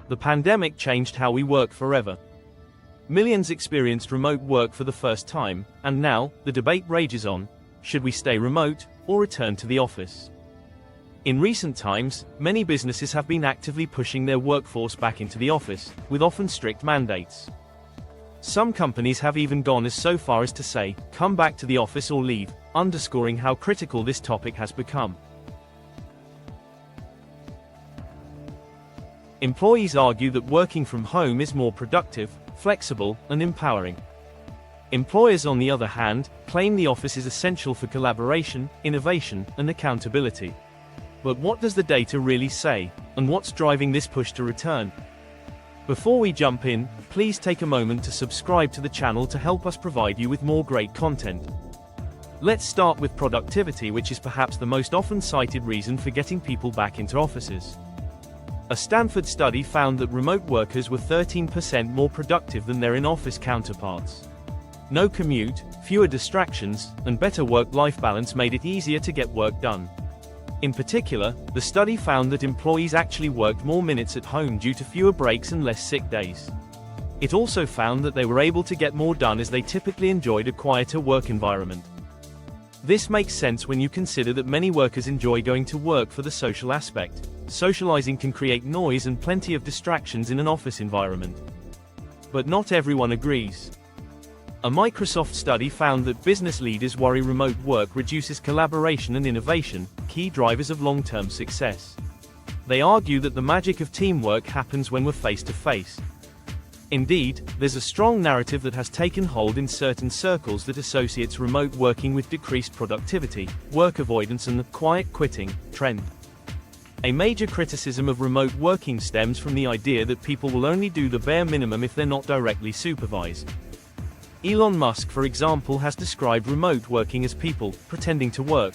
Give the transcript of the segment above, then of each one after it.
The pandemic changed how we work forever. Millions experienced remote work for the first time, and now, the debate rages on: should we stay remote, or return to the office? In recent times, many businesses have been actively pushing their workforce back into the office, with often strict mandates. Some companies have even gone so far as to say, "Come back to the office or leave," underscoring how critical this topic has become. Employees argue that working from home is more productive, flexible, and empowering. Employers, on the other hand, claim the office is essential for collaboration, innovation, and accountability. But what does the data really say, and what's driving this push to return? Before we jump in, please take a moment to subscribe to the channel to help us provide you with more great content. Let's start with productivity, which is perhaps the most often cited reason for getting people back into offices. A Stanford study found that remote workers were 13% more productive than their in-office counterparts. No commute, fewer distractions, and better work-life balance made it easier to get work done. In particular, the study found that employees actually worked more minutes at home due to fewer breaks and less sick days. It also found that they were able to get more done as they typically enjoyed a quieter work environment. This makes sense when you consider that many workers enjoy going to work for the social aspect. Socializing can create noise and plenty of distractions in an office environment. But not everyone agrees. A Microsoft study found that business leaders worry remote work reduces collaboration and innovation, key drivers of long-term success. They argue that the magic of teamwork happens when we're face-to-face. Indeed, there's a strong narrative that has taken hold in certain circles that associates remote working with decreased productivity, work avoidance, and the quiet quitting trend. A major criticism of remote working stems from the idea that people will only do the bare minimum if they're not directly supervised. Elon Musk, for example, has described remote working as people pretending to work.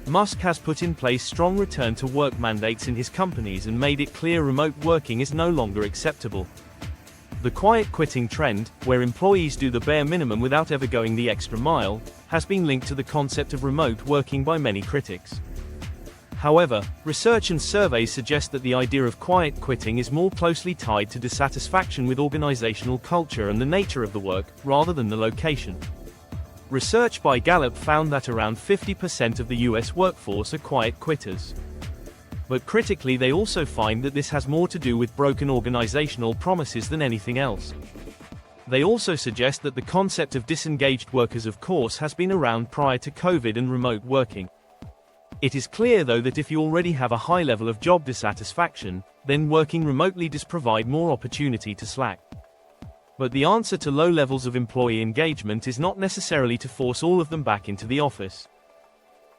Musk has put in place strong return-to-work mandates in his companies and made it clear remote working is no longer acceptable. The quiet quitting trend, where employees do the bare minimum without ever going the extra mile, has been linked to the concept of remote working by many critics. However, research and surveys suggest that the idea of quiet quitting is more closely tied to dissatisfaction with organizational culture and the nature of the work, rather than the location. Research by Gallup found that around 50% of the US workforce are quiet quitters. But critically, they also find that this has more to do with broken organizational promises than anything else. They also suggest that the concept of disengaged workers, of course, has been around prior to COVID and remote working. It is clear, though, that if you already have a high level of job dissatisfaction, then working remotely does provide more opportunity to slack. But the answer to low levels of employee engagement is not necessarily to force all of them back into the office.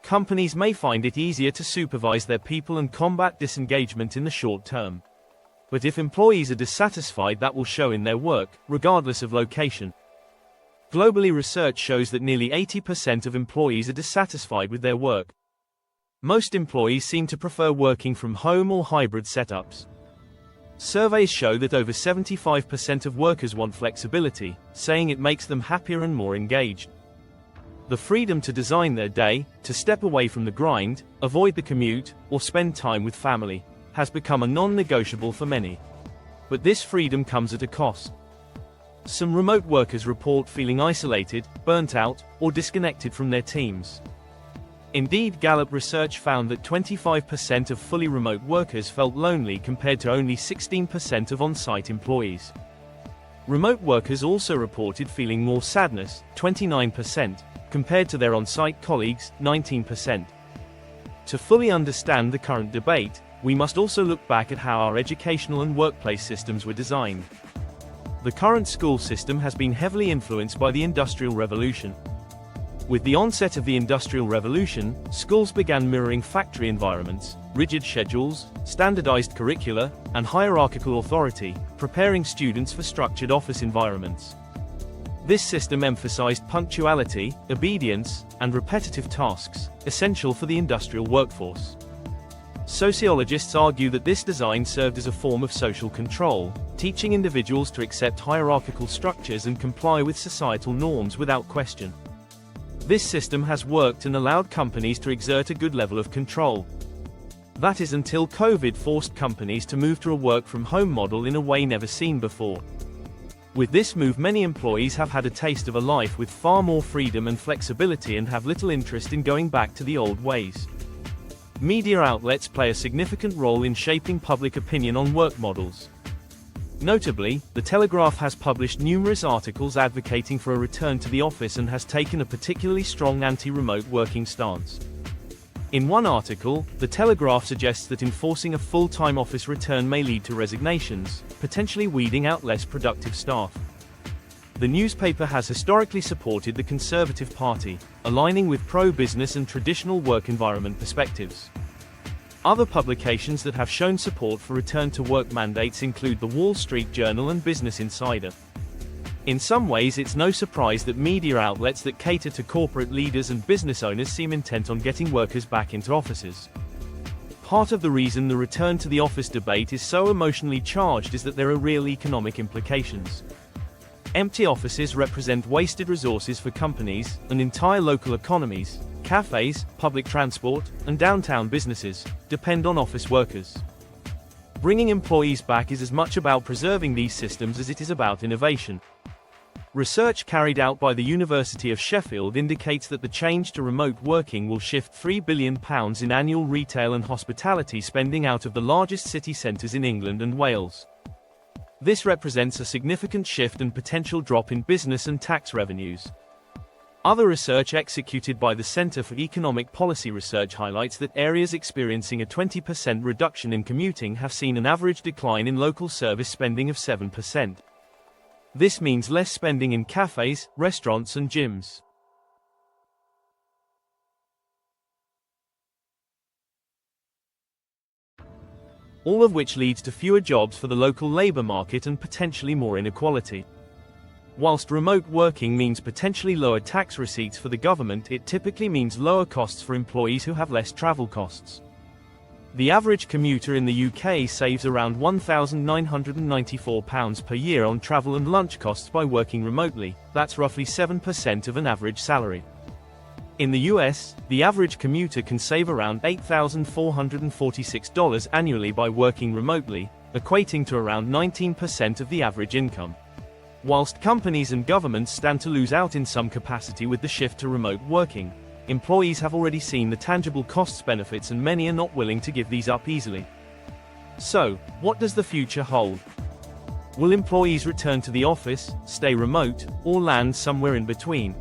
Companies may find it easier to supervise their people and combat disengagement in the short term. But if employees are dissatisfied, that will show in their work, regardless of location. Globally, research shows that nearly 80% of employees are dissatisfied with their work. Most employees seem to prefer working from home or hybrid setups. Surveys show that over 75% of workers want flexibility, saying it makes them happier and more engaged. The freedom to design their day, to step away from the grind, avoid the commute, or spend time with family, has become a non-negotiable for many. But this freedom comes at a cost. Some remote workers report feeling isolated, burnt out, or disconnected from their teams. Indeed, Gallup research found that 25% of fully remote workers felt lonely compared to only 16% of on-site employees. Remote workers also reported feeling more sadness, 29%, compared to their on-site colleagues, 19%. To fully understand the current debate, we must also look back at how our educational and workplace systems were designed. The current school system has been heavily influenced by the Industrial Revolution. With the onset of the Industrial Revolution, schools began mirroring factory environments, rigid schedules, standardized curricula, and hierarchical authority, preparing students for structured office environments. This system emphasized punctuality, obedience, and repetitive tasks, essential for the industrial workforce. Sociologists argue that this design served as a form of social control, teaching individuals to accept hierarchical structures and comply with societal norms without question. This system has worked and allowed companies to exert a good level of control. That is until COVID forced companies to move to a work-from-home model in a way never seen before. With this move, many employees have had a taste of a life with far more freedom and flexibility and have little interest in going back to the old ways. Media outlets play a significant role in shaping public opinion on work models. Notably, The Telegraph has published numerous articles advocating for a return to the office and has taken a particularly strong anti-remote working stance. In one article, The Telegraph suggests that enforcing a full-time office return may lead to resignations, potentially weeding out less productive staff. The newspaper has historically supported the Conservative Party, aligning with pro-business and traditional work environment perspectives. Other publications that have shown support for return-to-work mandates include The Wall Street Journal and Business Insider. In some ways, it's no surprise that media outlets that cater to corporate leaders and business owners seem intent on getting workers back into offices. Part of the reason the return to the office debate is so emotionally charged is that there are real economic implications. Empty offices represent wasted resources for companies and entire local economies. Cafes, public transport, and downtown businesses depend on office workers. Bringing employees back is as much about preserving these systems as it is about innovation. Research carried out by the University of Sheffield indicates that the change to remote working will shift £3 billion in annual retail and hospitality spending out of the largest city centres in England and Wales. This represents a significant shift and potential drop in business and tax revenues. Other research executed by the Centre for Economic Policy Research highlights that areas experiencing a 20% reduction in commuting have seen an average decline in local service spending of 7%. This means less spending in cafes, restaurants and gyms. All of which leads to fewer jobs for the local labour market and potentially more inequality. Whilst remote working means potentially lower tax receipts for the government, it typically means lower costs for employees who have less travel costs. The average commuter in the UK saves around £1,994 per year on travel and lunch costs by working remotely. That's roughly 7% of an average salary. In the US, the average commuter can save around $8,446 annually by working remotely, equating to around 19% of the average income. Whilst companies and governments stand to lose out in some capacity with the shift to remote working, employees have already seen the tangible costs benefits and many are not willing to give these up easily. So, what does the future hold? Will employees return to the office, stay remote, or land somewhere in between?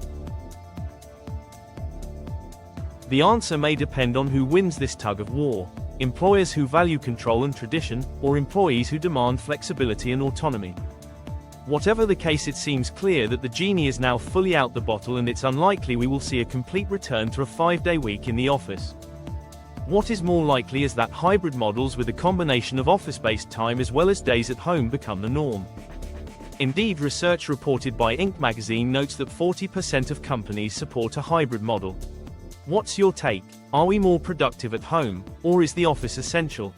The answer may depend on who wins this tug of war: employers who value control and tradition, or employees who demand flexibility and autonomy. Whatever the case, it seems clear that the genie is now fully out the bottle and it's unlikely we will see a complete return to a 5-day week in the office. What is more likely is that hybrid models with a combination of office-based time as well as days at home become the norm. Indeed, research reported by Inc. magazine notes that 40% of companies support a hybrid model. What's your take? Are we more productive at home, or is the office essential?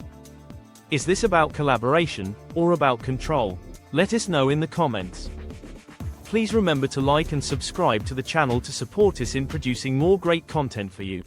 Is this about collaboration, or about control? Let us know in the comments. Please remember to like and subscribe to the channel to support us in producing more great content for you.